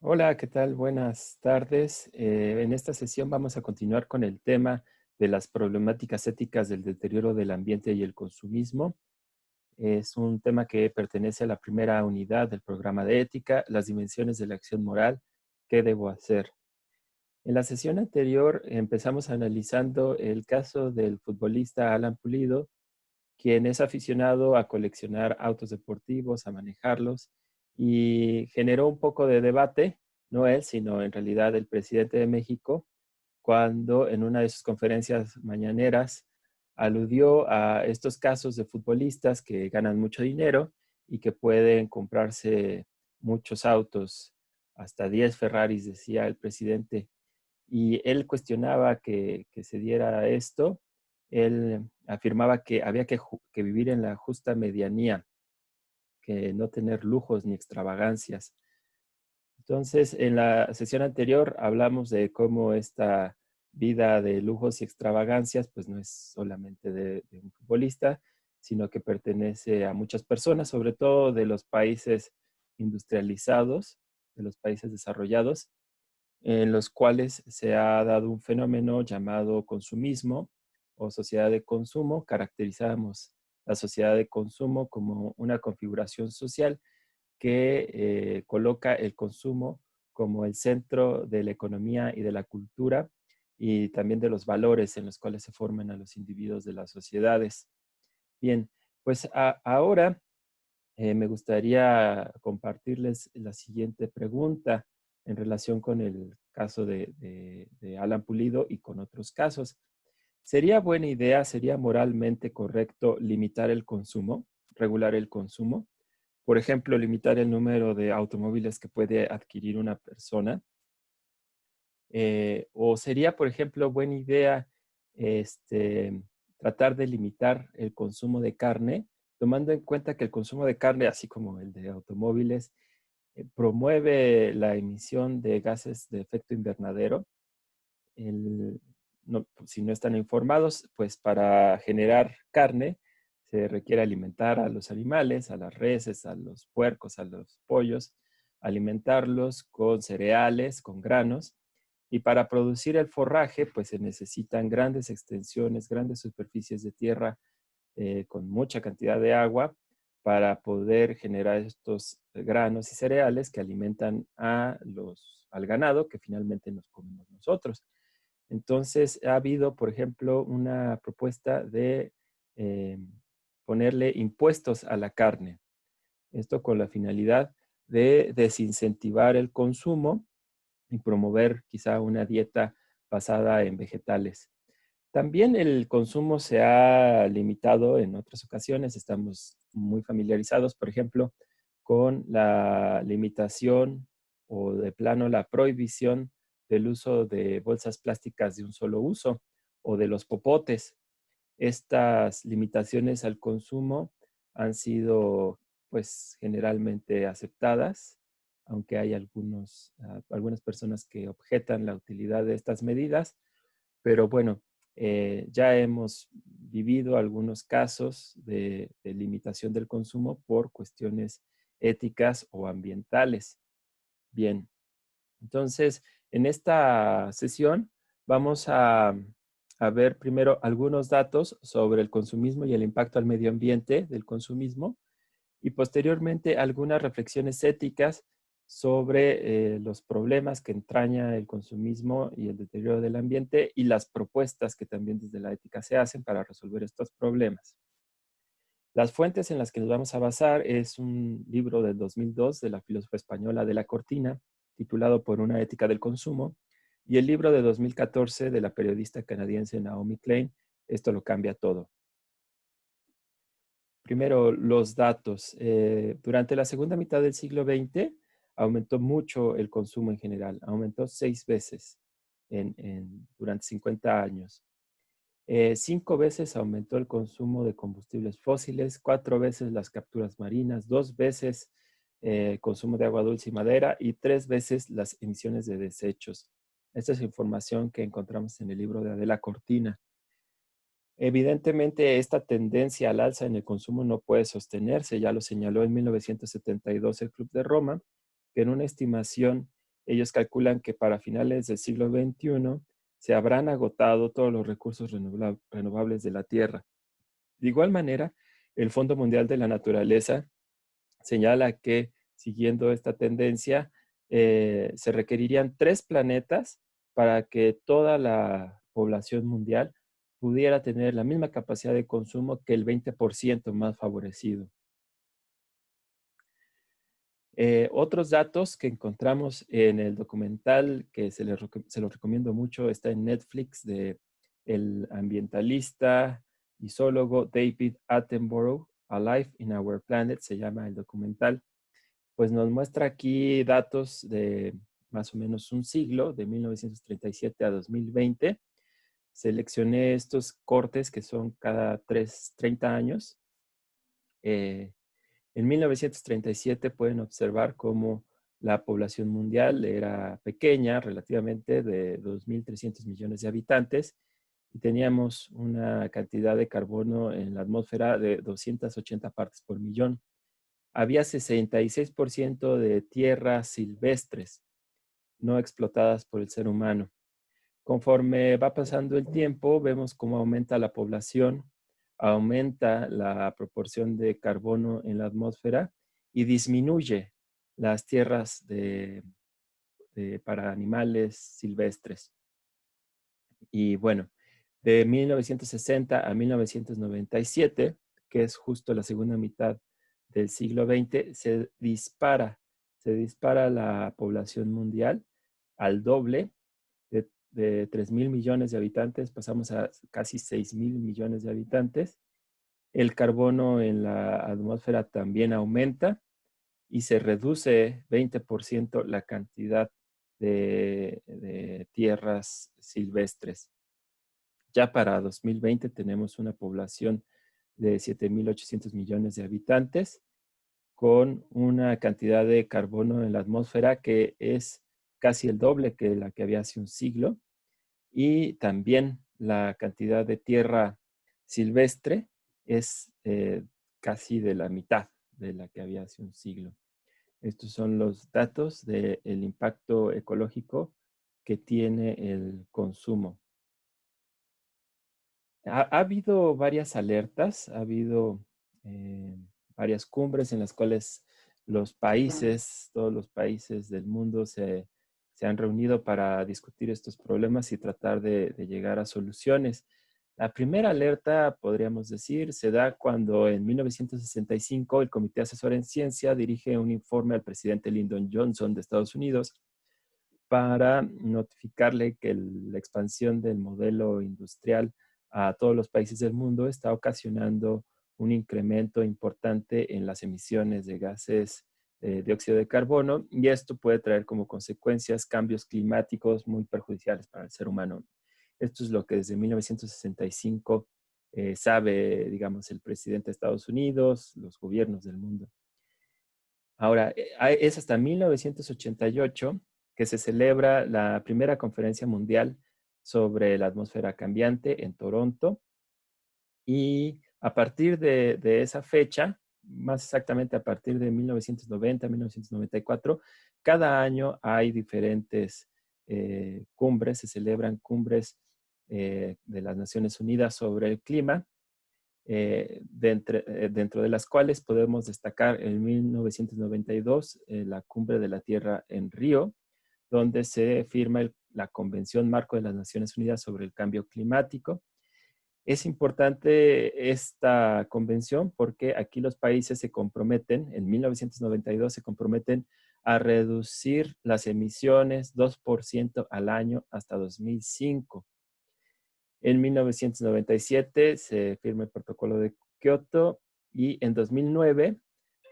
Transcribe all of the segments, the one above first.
Hola, ¿qué tal? Buenas tardes. En esta sesión vamos a continuar con el tema de las problemáticas éticas del deterioro del ambiente y el consumismo. Es un tema que pertenece a la primera unidad del programa de ética, las dimensiones de la acción moral, ¿qué debo hacer? En la sesión anterior empezamos analizando el caso del futbolista Alan Pulido, quien es aficionado a coleccionar autos deportivos, a manejarlos, y generó un poco de debate, no él, sino en realidad el presidente de México, cuando en una de sus conferencias mañaneras aludió a estos casos de futbolistas que ganan mucho dinero y que pueden comprarse muchos autos, hasta 10 Ferraris, decía el presidente, y él cuestionaba que se diera esto. Él afirmaba que había que vivir en la justa medianía, que no tener lujos ni extravagancias. Entonces, en la sesión anterior hablamos de cómo esta vida de lujos y extravagancias, pues no es solamente de un futbolista, sino que pertenece a muchas personas, sobre todo de los países industrializados, de los países desarrollados, en los cuales se ha dado un fenómeno llamado consumismo o sociedad de consumo. Caracterizamos la sociedad de consumo como una configuración social que coloca el consumo como el centro de la economía y de la cultura y también de los valores en los cuales se forman a los individuos de las sociedades. Bien, pues ahora me gustaría compartirles la siguiente pregunta en relación con el caso de Alan Pulido y con otros casos. ¿Sería buena idea, sería moralmente correcto limitar el consumo, regular el consumo? Por ejemplo, limitar el número de automóviles que puede adquirir una persona. O sería, por ejemplo, buena idea este, tratar de limitar el consumo de carne, tomando en cuenta que el consumo de carne, así como el de automóviles, promueve la emisión de gases de efecto invernadero. Si no están informados, pues para generar carne se requiere alimentar a los animales, a las reses, a los puercos, a los pollos, alimentarlos con cereales, con granos. Y para producir el forraje, pues se necesitan grandes extensiones, grandes superficies de tierra con mucha cantidad de agua para poder generar estos granos y cereales que alimentan al ganado que finalmente nos comemos nosotros. Entonces, ha habido, por ejemplo, una propuesta de eh, ponerle impuestos a la carne. Esto con la finalidad de desincentivar el consumo y promover quizá una dieta basada en vegetales. También el consumo se ha limitado en otras ocasiones. Estamos muy familiarizados, por ejemplo, con la limitación o de plano la prohibición del uso de bolsas plásticas de un solo uso o de los popotes. Estas limitaciones al consumo han sido, pues, generalmente aceptadas, aunque hay algunas personas que objetan la utilidad de estas medidas, pero bueno, ya hemos vivido algunos casos de limitación del consumo por cuestiones éticas o ambientales. Bien, entonces, en esta sesión vamos a ver primero algunos datos sobre el consumismo y el impacto al medio ambiente del consumismo y posteriormente algunas reflexiones éticas sobre los problemas que entraña el consumismo y el deterioro del ambiente y las propuestas que también desde la ética se hacen para resolver estos problemas. Las fuentes en las que nos vamos a basar es un libro del 2002 de la filósofa española de la Cortina, titulado Por una ética del consumo, y el libro de 2014 de la periodista canadiense Naomi Klein, Esto lo cambia todo. Primero, los datos. Durante la segunda mitad del siglo XX aumentó mucho el consumo en general, aumentó 6 veces durante 50 años. 5 veces aumentó el consumo de combustibles fósiles, 4 veces las capturas marinas, 2 veces el consumo de agua dulce y madera y 3 veces las emisiones de desechos. Esta es información que encontramos en el libro de Adela Cortina. Evidentemente, esta tendencia al alza en el consumo no puede sostenerse, ya lo señaló en 1972 el Club de Roma, que en una estimación ellos calculan que para finales del siglo XXI se habrán agotado todos los recursos renovables de la Tierra. De igual manera, el Fondo Mundial de la Naturaleza señala que, siguiendo esta tendencia, se requerirían 3 planetas para que toda la población mundial pudiera tener la misma capacidad de consumo que el 20% más favorecido. Otros datos que encontramos en el documental, que se lo recomiendo mucho, está en Netflix, de el ambientalista y zoólogo David Attenborough, A Life in Our Planet, se llama el documental. Pues nos muestra aquí datos de más o menos un siglo, de 1937 a 2020. Seleccioné estos cortes que son cada 30 años. En 1937 pueden observar cómo la población mundial era pequeña, relativamente, de 2.300 millones de habitantes, y teníamos una cantidad de carbono en la atmósfera de 280 partes por millón. Había 66% de tierras silvestres no explotadas por el ser humano. Conforme va pasando el tiempo, vemos cómo aumenta la población, aumenta la proporción de carbono en la atmósfera y disminuye las tierras para animales silvestres. Y bueno, de 1960 a 1997, que es justo la segunda mitad del siglo XX, se dispara la población mundial al doble. De 3.000 millones de habitantes pasamos a casi 6.000 millones de habitantes. El carbono en la atmósfera también aumenta y se reduce 20% la cantidad de tierras silvestres. Ya para 2020 tenemos una población de 7.800 millones de habitantes, con una cantidad de carbono en la atmósfera que es casi el doble que la que había hace un siglo, y también la cantidad de tierra silvestre es casi de la mitad de la que había hace un siglo. Estos son los datos del impacto ecológico que tiene el consumo. Ha habido varias alertas, ha habido eh, varias cumbres en las cuales todos los países del mundo se han reunido para discutir estos problemas y tratar de llegar a soluciones. La primera alerta, podríamos decir, se da cuando en 1965 el Comité Asesor en Ciencia dirige un informe al presidente Lyndon Johnson de Estados Unidos para notificarle que la expansión del modelo industrial a todos los países del mundo está ocasionando un incremento importante en las emisiones de gases de dióxido de carbono, y esto puede traer como consecuencias cambios climáticos muy perjudiciales para el ser humano. Esto es lo que desde 1965 sabe, digamos, el presidente de Estados Unidos, los gobiernos del mundo. Ahora, es hasta 1988 que se celebra la primera conferencia mundial sobre la atmósfera cambiante en Toronto, y a partir de esa fecha, más exactamente a partir de 1990, 1994, cada año hay diferentes cumbres, se celebran cumbres de las Naciones Unidas sobre el clima, dentro de las cuales podemos destacar en 1992 la Cumbre de la Tierra en Río, donde se firma la Convención Marco de las Naciones Unidas sobre el Cambio Climático. Es importante esta convención porque aquí los países se comprometen, en 1992 se comprometen a reducir las emisiones 2% al año hasta 2005. En 1997 se firma el Protocolo de Kioto, y en 2009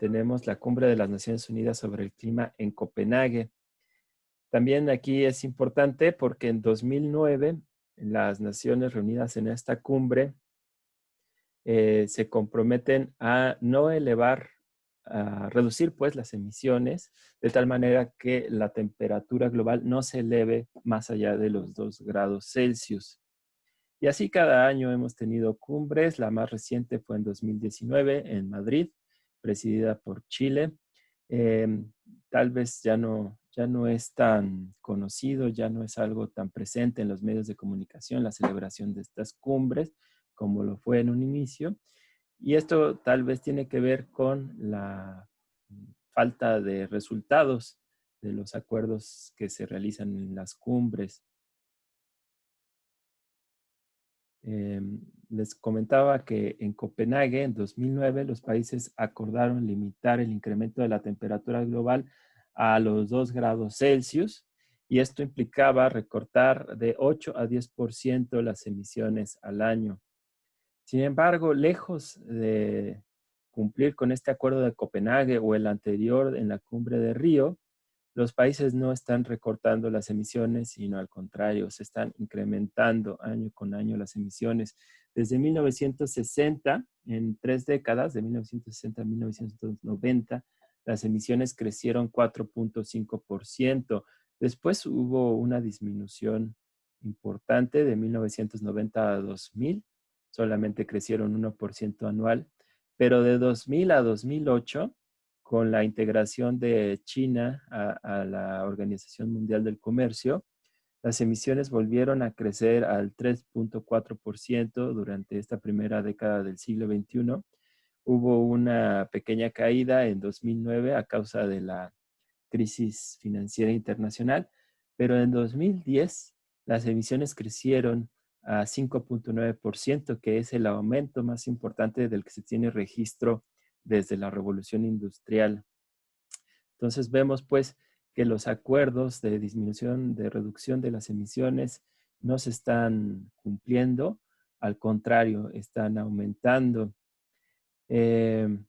tenemos la Cumbre de las Naciones Unidas sobre el Clima en Copenhague. También aquí es importante porque en 2009 las Naciones reunidas en esta cumbre se comprometen a no elevar, a reducir pues las emisiones de tal manera que la temperatura global no se eleve más allá de los 2 grados Celsius. Y así cada año hemos tenido cumbres. La más reciente fue en 2019 en Madrid, presidida por Chile. tal vez ya no es tan conocido, ya no es algo tan presente en los medios de comunicación, la celebración de estas cumbres, como lo fue en un inicio. Y esto tal vez tiene que ver con la falta de resultados de los acuerdos que se realizan en las cumbres. Eh, Les comentaba que en Copenhague, en 2009, los países acordaron limitar el incremento de la temperatura global a los 2 grados Celsius, y esto implicaba recortar de 8 a 10% las emisiones al año. Sin embargo, lejos de cumplir con este acuerdo de Copenhague o el anterior en la cumbre de Río, los países no están recortando las emisiones, sino al contrario, se están incrementando año con año las emisiones. Desde 1960, en 3 décadas, de 1960 a 1990, las emisiones crecieron 4.5%. Después hubo una disminución importante de 1990 a 2000, solamente crecieron 1% anual, pero de 2000 a 2008, con la integración de China a la Organización Mundial del Comercio, las emisiones volvieron a crecer al 3.4% durante esta primera década del siglo XXI. Hubo una pequeña caída en 2009 a causa de la crisis financiera internacional, pero en 2010 las emisiones crecieron a 5.9%, que es el aumento más importante del que se tiene registro desde la revolución industrial. Entonces vemos pues que los acuerdos de disminución, de reducción de las emisiones no se están cumpliendo, al contrario, están aumentando. En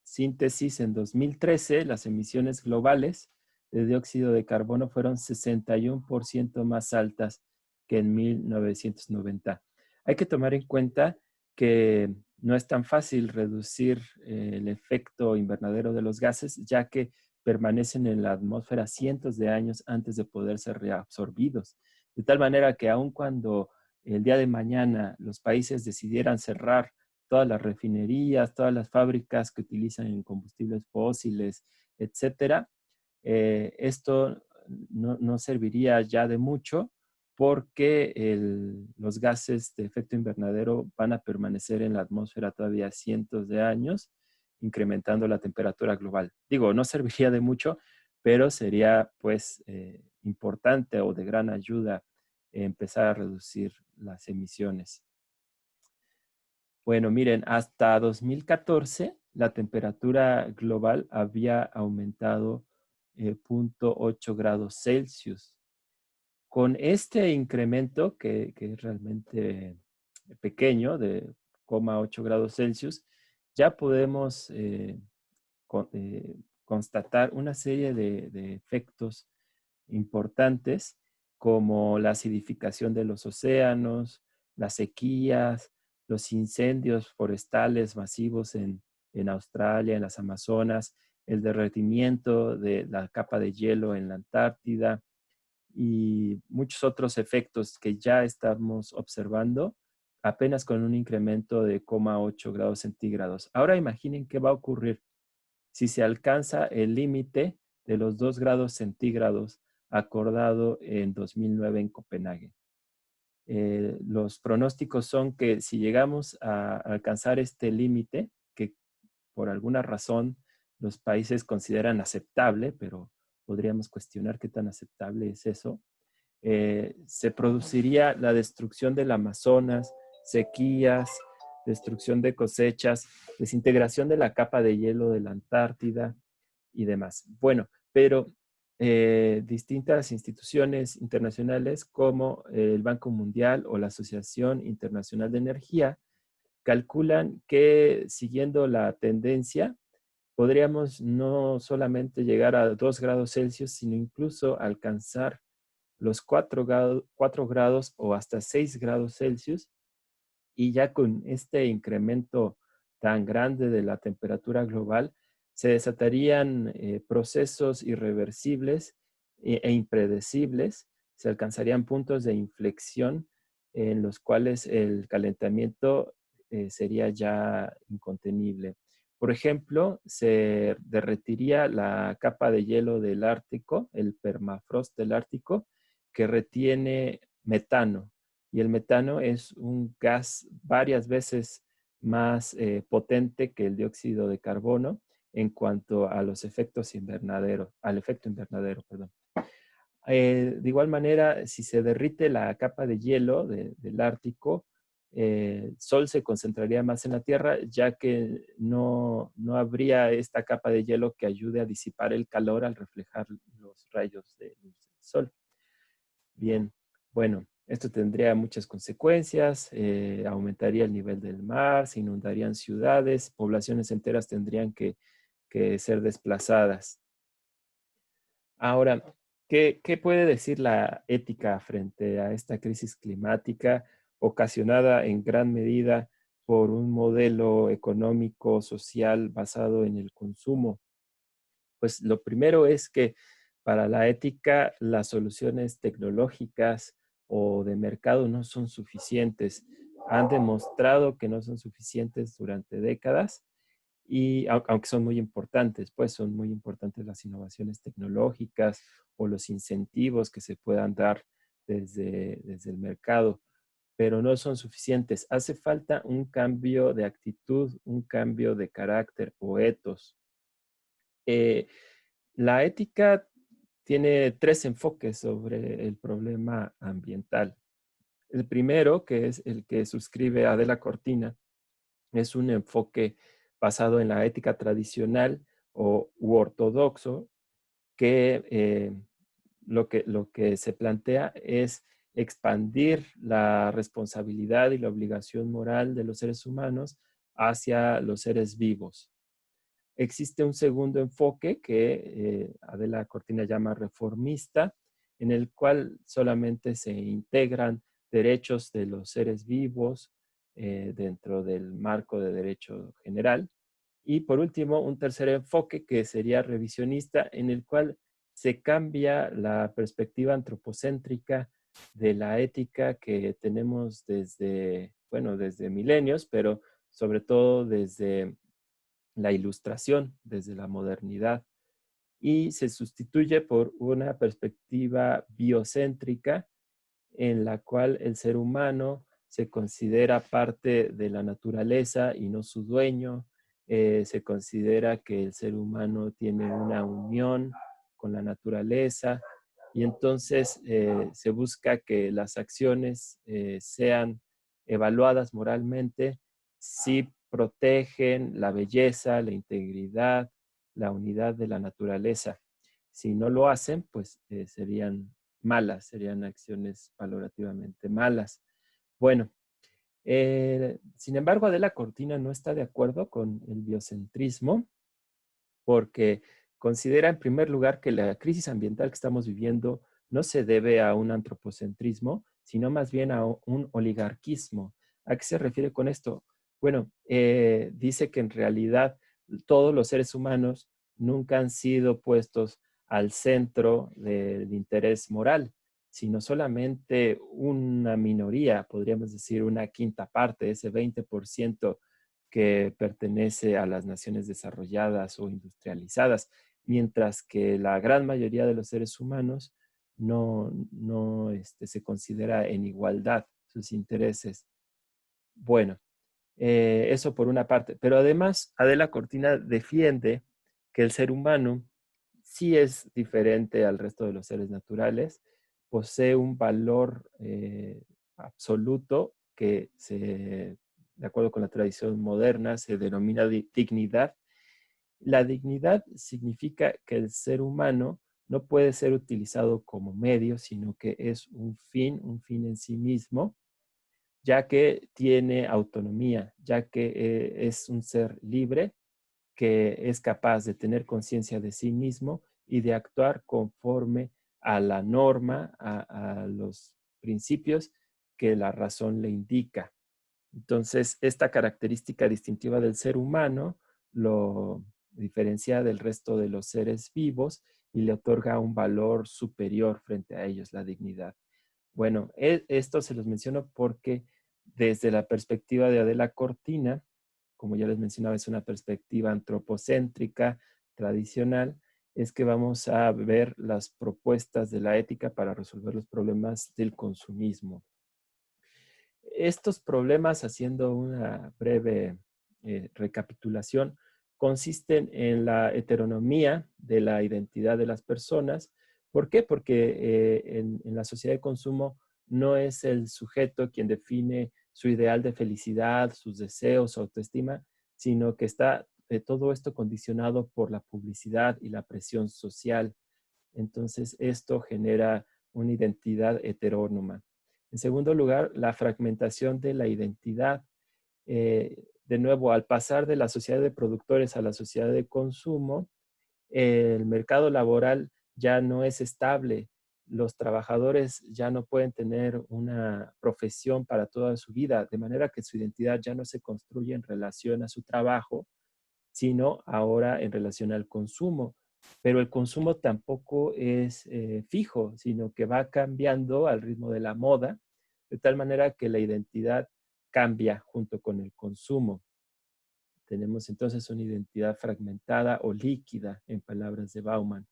síntesis, en 2013, las emisiones globales de dióxido de carbono fueron 61% más altas que en 1990. Hay que tomar en cuenta que no es tan fácil reducir el efecto invernadero de los gases, ya que permanecen en la atmósfera cientos de años antes de poder ser reabsorbidos. De tal manera que aun cuando el día de mañana los países decidieran cerrar todas las refinerías, todas las fábricas que utilizan combustibles fósiles, etcétera, esto no serviría ya de mucho, porque los gases de efecto invernadero van a permanecer en la atmósfera todavía cientos de años, incrementando la temperatura global. Digo, no serviría de mucho, pero sería pues importante o de gran ayuda empezar a reducir las emisiones. Bueno, miren, hasta 2014 la temperatura global había aumentado 0.8 grados Celsius. Con este incremento, que es realmente pequeño, de 0.8 grados Celsius, ya podemos constatar una serie de efectos importantes, como la acidificación de los océanos, las sequías, los incendios forestales masivos en Australia, en las Amazonas, el derretimiento de la capa de hielo en la Antártida y muchos otros efectos que ya estamos observando apenas con un incremento de 0.8 grados centígrados. Ahora imaginen qué va a ocurrir si se alcanza el límite de los 2 grados centígrados acordado en 2009 en Copenhague. Los pronósticos son que si llegamos a alcanzar este límite, que por alguna razón los países consideran aceptable, pero podríamos cuestionar qué tan aceptable es eso, se produciría la destrucción del Amazonas, sequías, destrucción de cosechas, desintegración de la capa de hielo de la Antártida y demás. Bueno, pero distintas instituciones internacionales como el Banco Mundial o la Asociación Internacional de Energía calculan que, siguiendo la tendencia, podríamos no solamente llegar a 2 grados Celsius, sino incluso alcanzar los 4 grados o hasta 6 grados Celsius, y ya con este incremento tan grande de la temperatura global, se desatarían procesos irreversibles e impredecibles. Se alcanzarían puntos de inflexión en los cuales el calentamiento sería ya incontenible. Por ejemplo, se derretiría la capa de hielo del Ártico, el permafrost del Ártico, que retiene metano. Y el metano es un gas varias veces más potente que el dióxido de carbono en cuanto a los efectos invernadero, al efecto invernadero, perdón. De igual manera, si se derrite la capa de hielo del Ártico, el Sol se concentraría más en la Tierra, ya que no habría esta capa de hielo que ayude a disipar el calor al reflejar los rayos de luz del Sol. Bien, bueno, esto tendría muchas consecuencias, aumentaría el nivel del mar, se inundarían ciudades, poblaciones enteras tendrían que ser desplazadas. Ahora, ¿qué puede decir la ética frente a esta crisis climática ocasionada en gran medida por un modelo económico, social basado en el consumo? Pues lo primero es que para la ética las soluciones tecnológicas o de mercado no son suficientes. Han demostrado que no son suficientes durante décadas y aunque son muy importantes, pues son muy importantes las innovaciones tecnológicas o los incentivos que se puedan dar desde el mercado, pero no son suficientes. Hace falta un cambio de actitud, un cambio de carácter o etos. Eh, la ética tiene tres enfoques sobre el problema ambiental. El primero, que es el que suscribe Adela Cortina, es un enfoque basado en la ética tradicional u ortodoxo, que, lo que se plantea es expandir la responsabilidad y la obligación moral de los seres humanos hacia los seres vivos. Existe un segundo enfoque que Adela Cortina llama reformista, en el cual solamente se integran derechos de los seres vivos dentro del marco de derecho general. Y por último, un tercer enfoque que sería revisionista, en el cual se cambia la perspectiva antropocéntrica de la ética que tenemos desde, bueno, desde milenios, pero sobre todo desde la ilustración, desde la modernidad, y se sustituye por una perspectiva biocéntrica en la cual el ser humano se considera parte de la naturaleza y no su dueño. Se considera que el ser humano tiene una unión con la naturaleza y entonces se busca que las acciones sean evaluadas moralmente si protegen la belleza, la integridad, la unidad de la naturaleza. Si no lo hacen, pues serían malas, serían acciones valorativamente malas. Bueno, sin embargo, Adela Cortina no está de acuerdo con el biocentrismo porque considera en primer lugar que la crisis ambiental que estamos viviendo no se debe a un antropocentrismo, sino más bien a un oligarquismo. ¿A qué se refiere con esto? Bueno, dice que en realidad todos los seres humanos nunca han sido puestos al centro del interés moral, sino solamente una minoría, podríamos decir una quinta parte, ese 20% que pertenece a las naciones desarrolladas o industrializadas, mientras que la gran mayoría de los seres humanos no se considera en igualdad sus intereses. Bueno, eso por una parte. Pero además, Adela Cortina defiende que el ser humano sí es diferente al resto de los seres naturales, posee un valor absoluto que de acuerdo con la tradición moderna, se denomina dignidad. La dignidad significa que el ser humano no puede ser utilizado como medio, sino que es un fin en sí mismo, ya que tiene autonomía, ya que es un ser libre que es capaz de tener conciencia de sí mismo y de actuar conforme a la norma, a los principios que la razón le indica. Entonces, esta característica distintiva del ser humano lo diferencia del resto de los seres vivos y le otorga un valor superior frente a ellos, la dignidad. Bueno, esto se los menciono porque desde la perspectiva de Adela Cortina, como ya les mencionaba, es una perspectiva antropocéntrica, tradicional, es que vamos a ver las propuestas de la ética para resolver los problemas del consumismo. Estos problemas, haciendo una breve recapitulación, consisten en la heteronomía de la identidad de las personas. ¿Por qué? Porque en la sociedad de consumo no es el sujeto quien define su ideal de felicidad, sus deseos, su autoestima, sino que está todo esto condicionado por la publicidad y la presión social. Entonces, esto genera una identidad heterónoma. En segundo lugar, la fragmentación de la identidad. De nuevo, al pasar de la sociedad de productores a la sociedad de consumo, el mercado laboral ya no es estable. Los trabajadores ya no pueden tener una profesión para toda su vida, de manera que su identidad ya no se construye en relación a su trabajo, sino ahora en relación al consumo. Pero el consumo tampoco es fijo, sino que va cambiando al ritmo de la moda, de tal manera que la identidad cambia junto con el consumo. Tenemos entonces una identidad fragmentada o líquida, en palabras de Bauman.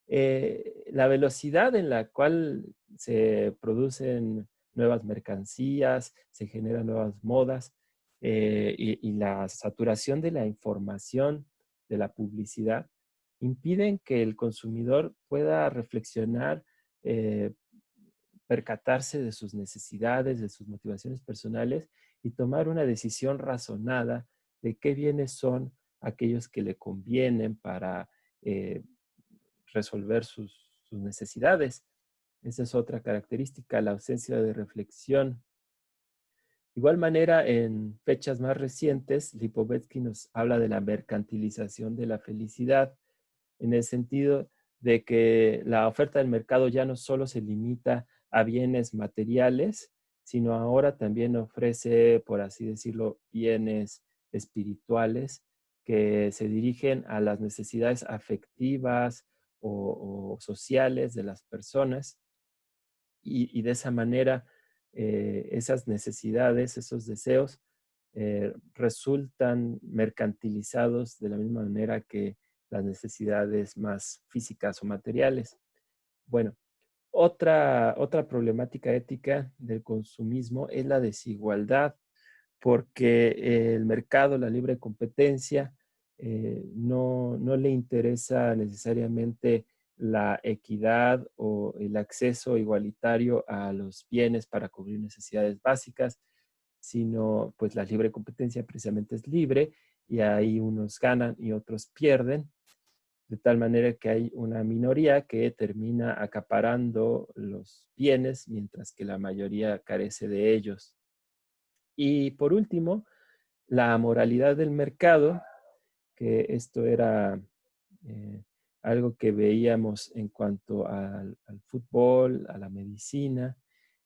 La velocidad en la cual se producen nuevas mercancías, se generan nuevas modas y la saturación de la información, de la publicidad, impiden que el consumidor pueda reflexionar, eh, percatarse de sus necesidades, de sus motivaciones personales y tomar una decisión razonada de qué bienes son aquellos que le convienen para eh, resolver sus necesidades. Esa es otra característica, la ausencia de reflexión. De igual manera, en fechas más recientes, Lipovetsky nos habla de la mercantilización de la felicidad, en el sentido de que la oferta del mercado ya no solo se limita a bienes materiales, sino ahora también ofrece, por así decirlo, bienes espirituales que se dirigen a las necesidades afectivas o sociales de las personas y de esa manera esas necesidades, esos deseos resultan mercantilizados de la misma manera que las necesidades más físicas o materiales. Bueno, otra problemática ética del consumismo es la desigualdad, porque el mercado, la libre competencia, no le interesa necesariamente la equidad o el acceso igualitario a los bienes para cubrir necesidades básicas, sino pues la libre competencia precisamente es libre y ahí unos ganan y otros pierden, de tal manera que hay una minoría que termina acaparando los bienes mientras que la mayoría carece de ellos. Y por último, la moralidad del mercado, que esto era eh, algo que veíamos en cuanto al fútbol, a la medicina,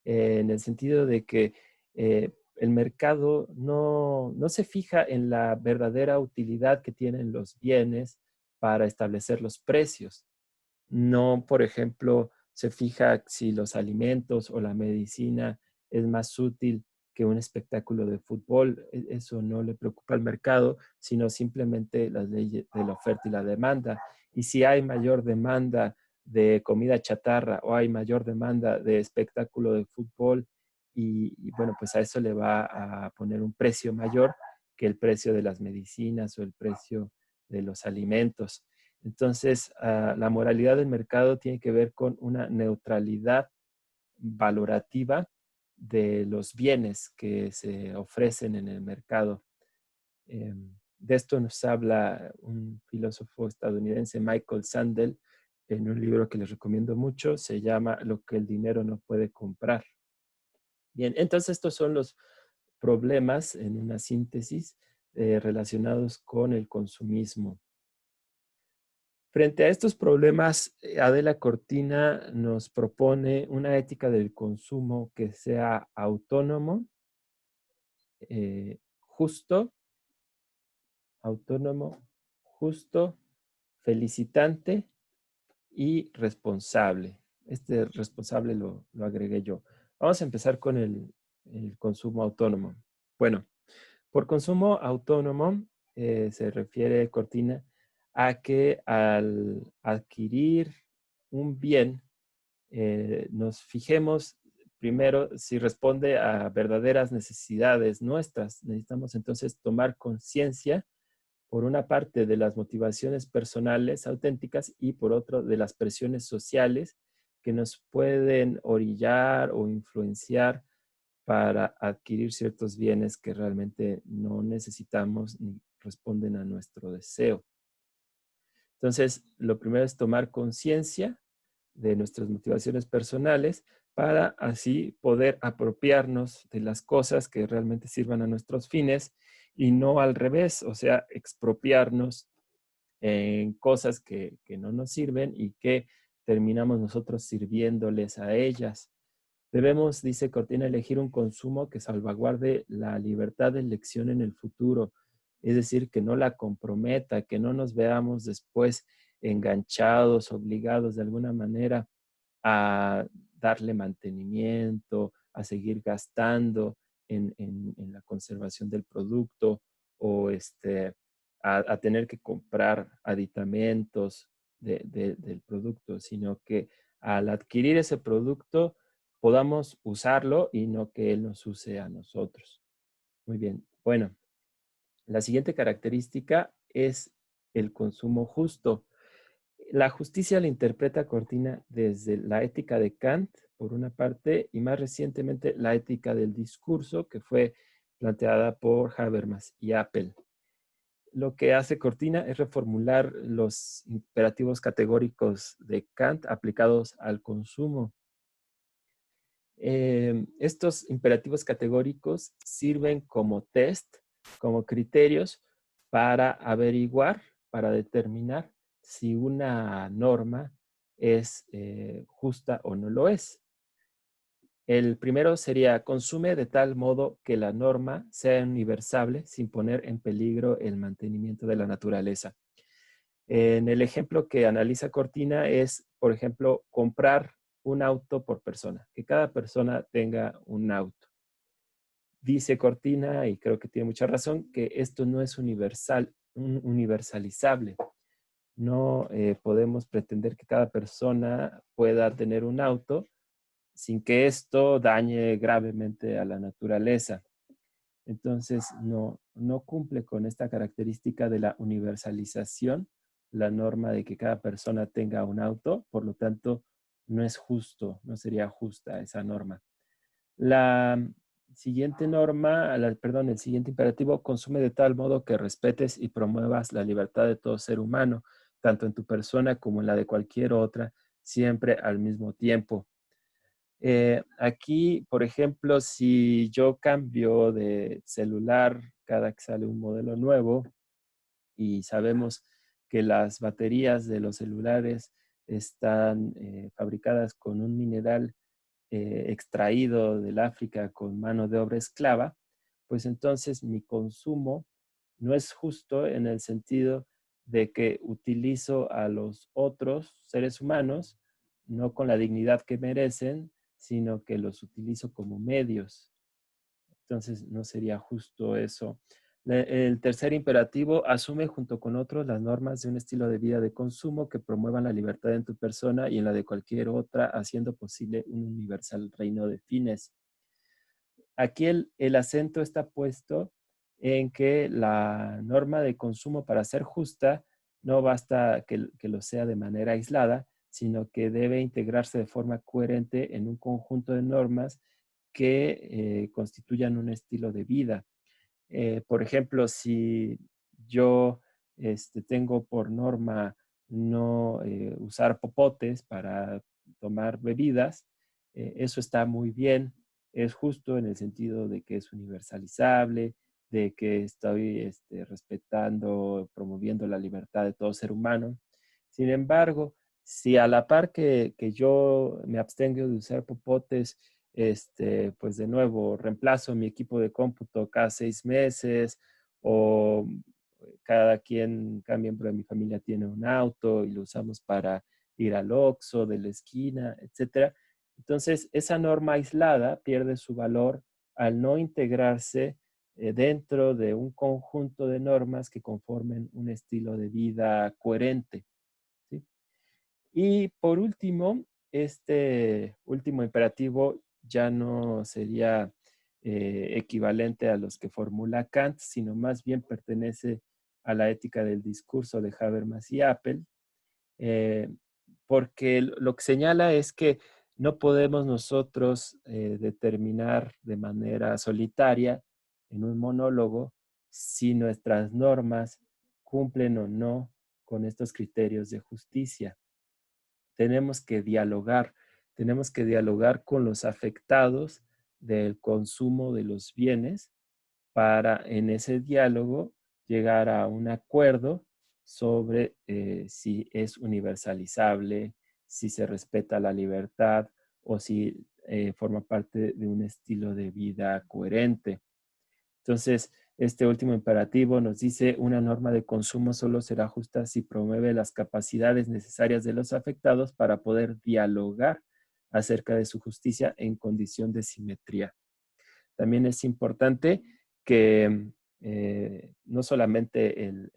en el sentido de que el mercado no se fija en la verdadera utilidad que tienen los bienes para establecer los precios. No, por ejemplo, se fija si los alimentos o la medicina es más útil que un espectáculo de fútbol. Eso no le preocupa al mercado, sino simplemente las leyes de la oferta y la demanda. Y si hay mayor demanda de comida chatarra o hay mayor demanda de espectáculo de fútbol, bueno, pues a eso le va a poner un precio mayor que el precio de las medicinas o el precio de los alimentos. Entonces, la moralidad del mercado tiene que ver con una neutralidad valorativa de los bienes que se ofrecen en el mercado. De esto nos habla un filósofo estadounidense, Michael Sandel, en un libro que les recomiendo mucho, se llama Lo que el dinero no puede comprar. Bien, entonces estos son los problemas en una síntesis relacionados con el consumismo. Frente a estos problemas, Adela Cortina nos propone una ética del consumo que sea autónomo, justo, autónomo, justo, felicitante y responsable. Este responsable lo agregué yo. Vamos a empezar con el consumo autónomo. Bueno, Por consumo autónomo se refiere, Cortina, a que al adquirir un bien, nos fijemos primero si responde a verdaderas necesidades nuestras. Necesitamos entonces tomar conciencia, por una parte, de las motivaciones personales auténticas y por otro, de las presiones sociales que nos pueden orillar o influenciar para adquirir ciertos bienes que realmente no necesitamos ni responden a nuestro deseo. Entonces, lo primero es tomar conciencia de nuestras motivaciones personales para así poder apropiarnos de las cosas que realmente sirvan a nuestros fines y no al revés, o sea, expropiarnos en cosas que no nos sirven y que terminamos nosotros sirviéndoles a ellas. Debemos, dice Cortina, elegir un consumo que salvaguarde la libertad de elección en el futuro, es decir, que no la comprometa, que no nos veamos después enganchados, obligados de alguna manera a darle mantenimiento, a seguir gastando en la conservación del producto o a tener que comprar aditamentos del producto, sino que al adquirir ese producto podamos usarlo y no que él nos use a nosotros. Muy bien. Bueno, la siguiente característica es el consumo justo. La justicia la interpreta Cortina desde la ética de Kant, por una parte, y más recientemente la ética del discurso, que fue planteada por Habermas y Apple. Lo que hace Cortina es reformular los imperativos categóricos de Kant aplicados al consumo. Estos imperativos categóricos sirven como test, como criterios para averiguar, para determinar si una norma es justa o no lo es. El primero sería: consume de tal modo que la norma sea universal sin poner en peligro el mantenimiento de la naturaleza. En el ejemplo que analiza Cortina es, por ejemplo, comprar un auto por persona, que cada persona tenga un auto. Dice Cortina, y creo que tiene mucha razón, que esto no es universalizable. No podemos pretender que cada persona pueda tener un auto sin que esto dañe gravemente a la naturaleza. Entonces, no cumple con esta característica de la universalización, la norma de que cada persona tenga un auto, por lo tanto, no es justo, no sería justa esa norma. La siguiente norma, perdón, el siguiente imperativo: consume de tal modo que respetes y promuevas la libertad de todo ser humano, tanto en tu persona como en la de cualquier otra, siempre al mismo tiempo. Aquí, por ejemplo, si yo cambio de celular cada que sale un modelo nuevo y sabemos que las baterías de los celulares están fabricadas con un mineral extraído del África con mano de obra esclava, pues entonces mi consumo no es justo en el sentido de que utilizo a los otros seres humanos no con la dignidad que merecen, sino que los utilizo como medios. Entonces no sería justo eso. El tercer imperativo: asume junto con otros las normas de un estilo de vida de consumo que promuevan la libertad en tu persona y en la de cualquier otra, haciendo posible un universal reino de fines. Aquí el acento está puesto en que la norma de consumo, para ser justa, no basta que lo sea de manera aislada, sino que debe integrarse de forma coherente en un conjunto de normas que constituyan un estilo de vida. Por ejemplo, si yo tengo por norma no usar popotes para tomar bebidas, eso está muy bien, es justo en el sentido de que es universalizable, de que estoy respetando, promoviendo la libertad de todo ser humano. Sin embargo, si a la par que yo me abstengo de usar popotes, pues de nuevo, reemplazo mi equipo de cómputo cada 6 meses o cada miembro de mi familia tiene un auto y lo usamos para ir al Oxxo de la esquina, etcétera. Entonces, esa norma aislada pierde su valor al no integrarse dentro de un conjunto de normas que conformen un estilo de vida coherente, ¿sí? Y por último, este último imperativo ya no sería equivalente a los que formula Kant, sino más bien pertenece a la ética del discurso de Habermas y Apple, eh, porque lo que señala es que no podemos nosotros determinar de manera solitaria en un monólogo si nuestras normas cumplen o no con estos criterios de justicia. Tenemos que dialogar con los afectados del consumo de los bienes para en ese diálogo llegar a un acuerdo sobre si es universalizable, si se respeta la libertad o si forma parte de un estilo de vida coherente. Entonces, este último imperativo nos dice, una norma de consumo solo será justa si promueve las capacidades necesarias de los afectados para poder dialogar acerca de su justicia en condición de simetría. También es importante que no solamente el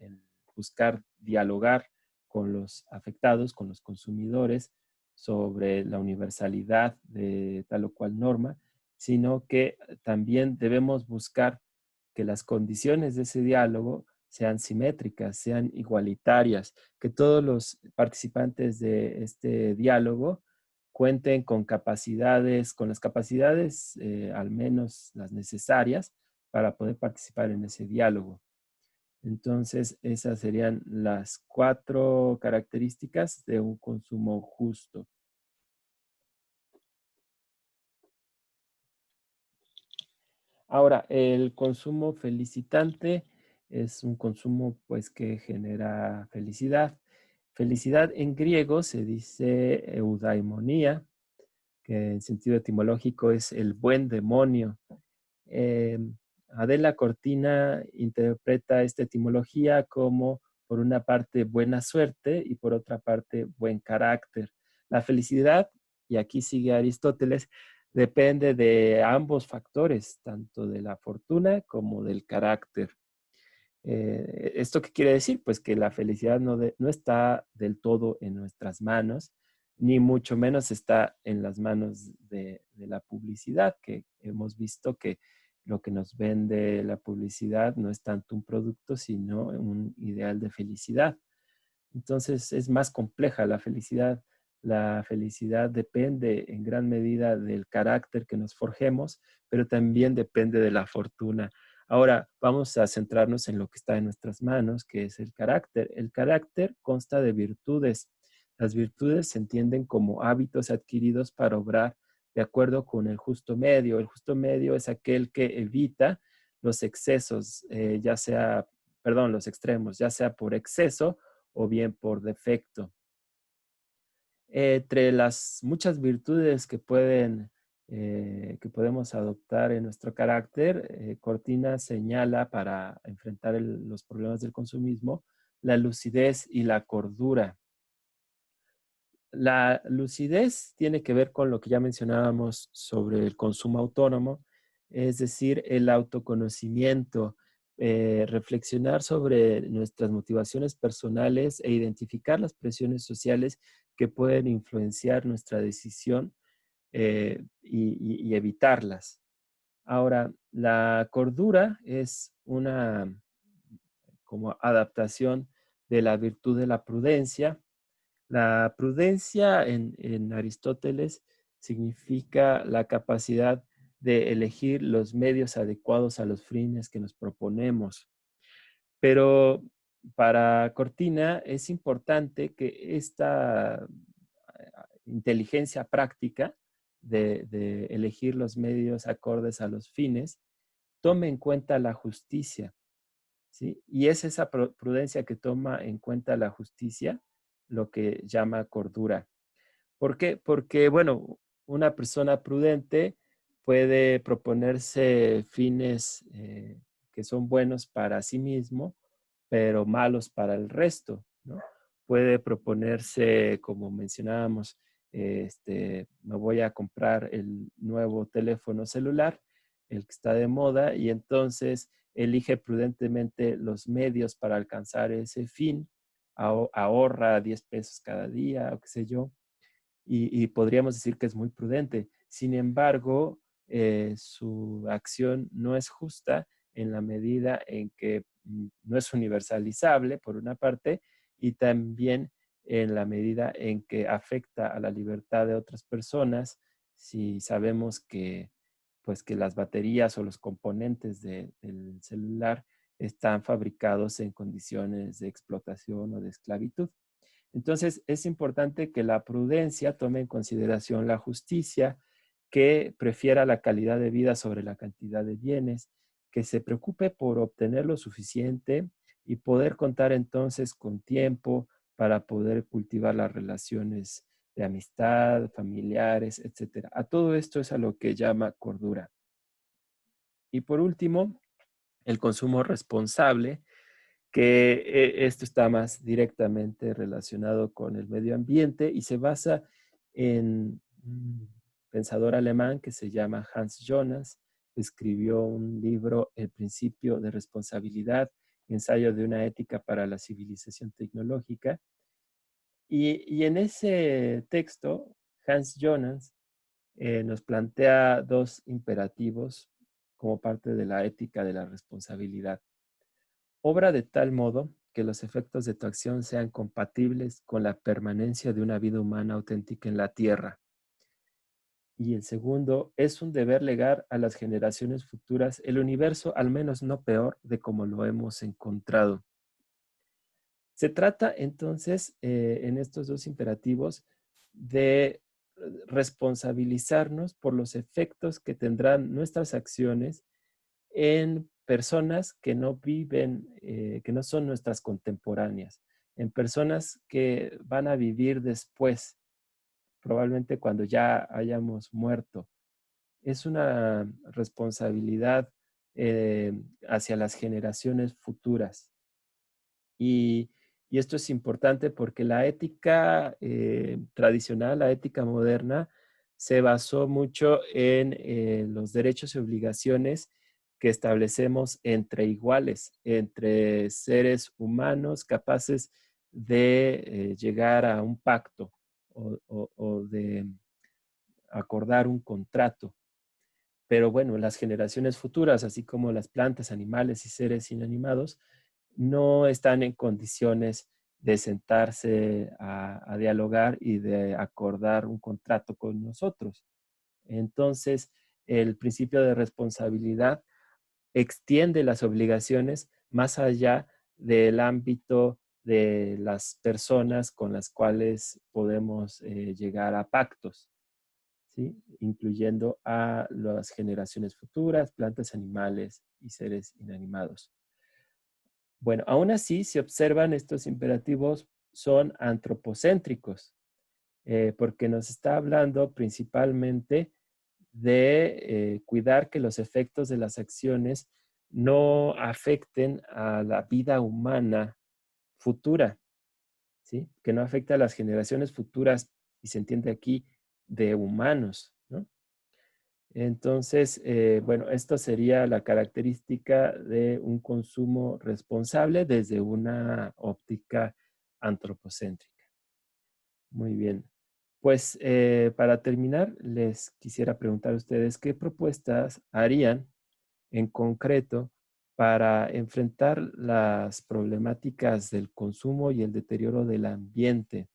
buscar dialogar con los afectados, con los consumidores, sobre la universalidad de tal o cual norma, sino que también debemos buscar que las condiciones de ese diálogo sean simétricas, sean igualitarias, que todos los participantes de este diálogo cuenten con capacidades, con las capacidades al menos las necesarias para poder participar en ese diálogo. Entonces, esas serían las 4 características de un consumo justo. Ahora, el consumo felicitante es un consumo pues que genera felicidad. Felicidad en griego se dice eudaimonía, que en sentido etimológico es el buen demonio. Eh, Adela Cortina interpreta esta etimología como, por una parte, buena suerte y por otra parte, buen carácter. La felicidad, y aquí sigue Aristóteles, depende de ambos factores, tanto de la fortuna como del carácter. ¿Esto qué quiere decir? Pues que la felicidad no está del todo en nuestras manos, ni mucho menos está en las manos de la publicidad, que hemos visto que lo que nos vende la publicidad no es tanto un producto, sino un ideal de felicidad. Entonces es más compleja la felicidad. La felicidad depende en gran medida del carácter que nos forjemos, pero también depende de la fortuna. Ahora vamos a centrarnos en lo que está en nuestras manos, que es el carácter. El carácter consta de virtudes. Las virtudes se entienden como hábitos adquiridos para obrar de acuerdo con el justo medio. El justo medio es aquel que evita los excesos, los extremos, ya sea por exceso o bien por defecto. Entre las muchas virtudes que podemos adoptar en nuestro carácter, Cortina señala para enfrentar los problemas del consumismo la lucidez y la cordura. La lucidez tiene que ver con lo que ya mencionábamos sobre el consumo autónomo, es decir, el autoconocimiento, reflexionar sobre nuestras motivaciones personales e identificar las presiones sociales que pueden influenciar nuestra decisión y evitarlas. Ahora, la cordura es una como adaptación de la virtud de la prudencia. La prudencia en Aristóteles significa la capacidad de elegir los medios adecuados a los fines que nos proponemos. Pero para Cortina es importante que esta inteligencia práctica de elegir los medios acordes a los fines tome en cuenta la justicia, ¿sí? Y es esa prudencia que toma en cuenta la justicia lo que llama cordura. ¿Por qué? Porque, bueno, una persona prudente puede proponerse fines que son buenos para sí mismo, pero malos para el resto, ¿no? Puede proponerse, como mencionábamos, me voy a comprar el nuevo teléfono celular el que está de moda y entonces elige prudentemente los medios para alcanzar ese fin, ahorra 10 pesos cada día o qué sé yo, y podríamos decir que es muy prudente. Sin embargo, su acción no es justa en la medida en que no es universalizable, por una parte, y también en la medida en que afecta a la libertad de otras personas, si sabemos que, pues, que las baterías o los componentes del celular están fabricados en condiciones de explotación o de esclavitud. Entonces, es importante que la prudencia tome en consideración la justicia, que prefiera la calidad de vida sobre la cantidad de bienes, que se preocupe por obtener lo suficiente y poder contar entonces con tiempo para poder cultivar las relaciones de amistad, familiares, etcétera. A todo esto es a lo que llama cordura. Y por último, el consumo responsable, que esto está más directamente relacionado con el medio ambiente y se basa en un pensador alemán que se llama Hans Jonas. Escribió un libro, El principio de responsabilidad, ensayo de una ética para la civilización tecnológica. Y en ese texto, Hans Jonas nos plantea dos imperativos como parte de la ética de la responsabilidad. Obra de tal modo que los efectos de tu acción sean compatibles con la permanencia de una vida humana auténtica en la tierra. Y el segundo, es un deber legar a las generaciones futuras el universo al menos no peor de como lo hemos encontrado. Se trata entonces en estos dos imperativos de responsabilizarnos por los efectos que tendrán nuestras acciones en personas que no viven, que no son nuestras contemporáneas, en personas que van a vivir después, probablemente cuando ya hayamos muerto. Es una responsabilidad hacia las generaciones futuras. Y, y esto es importante porque la ética tradicional, la ética moderna, se basó mucho en los derechos y obligaciones que establecemos entre iguales, entre seres humanos capaces de llegar a un pacto o de acordar un contrato. Pero bueno, las generaciones futuras, así como las plantas, animales y seres inanimados, no están en condiciones de sentarse a dialogar y de acordar un contrato con nosotros. Entonces, el principio de responsabilidad extiende las obligaciones más allá del ámbito de las personas con las cuales podemos llegar a pactos, ¿sí? Incluyendo a las generaciones futuras, plantas, animales y seres inanimados. Bueno, aún así, si observan, estos imperativos son antropocéntricos, porque nos está hablando principalmente de cuidar que los efectos de las acciones no afecten a la vida humana futura, ¿sí? Que no afecte a las generaciones futuras, y se entiende aquí, de humanos, ¿no? Entonces, bueno, esto sería la característica de un consumo responsable desde una óptica antropocéntrica. Muy bien. Pues para terminar, les quisiera preguntar a ustedes qué propuestas harían en concreto para enfrentar las problemáticas del consumo y el deterioro del ambiente.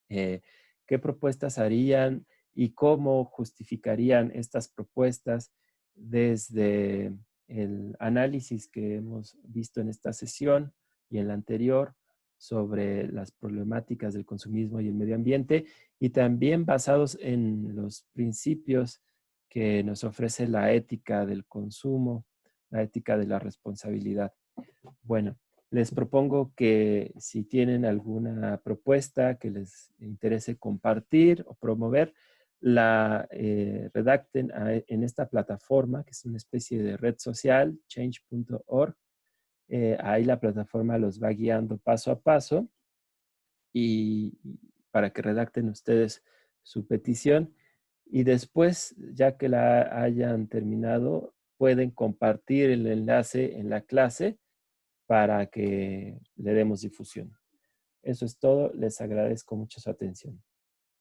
¿Qué propuestas harían y cómo justificarían estas propuestas desde el análisis que hemos visto en esta sesión y en la anterior sobre las problemáticas del consumismo y el medio ambiente, y también basados en los principios que nos ofrece la ética del consumo, la ética de la responsabilidad? Bueno, les propongo que si tienen alguna propuesta que les interese compartir o promover, la redacten en esta plataforma, que es una especie de red social, change.org. Ahí la plataforma los va guiando paso a paso y para que redacten ustedes su petición. y después, ya que la hayan terminado, pueden compartir el enlace en la clase para que le demos difusión. Eso es todo. Les agradezco mucho su atención.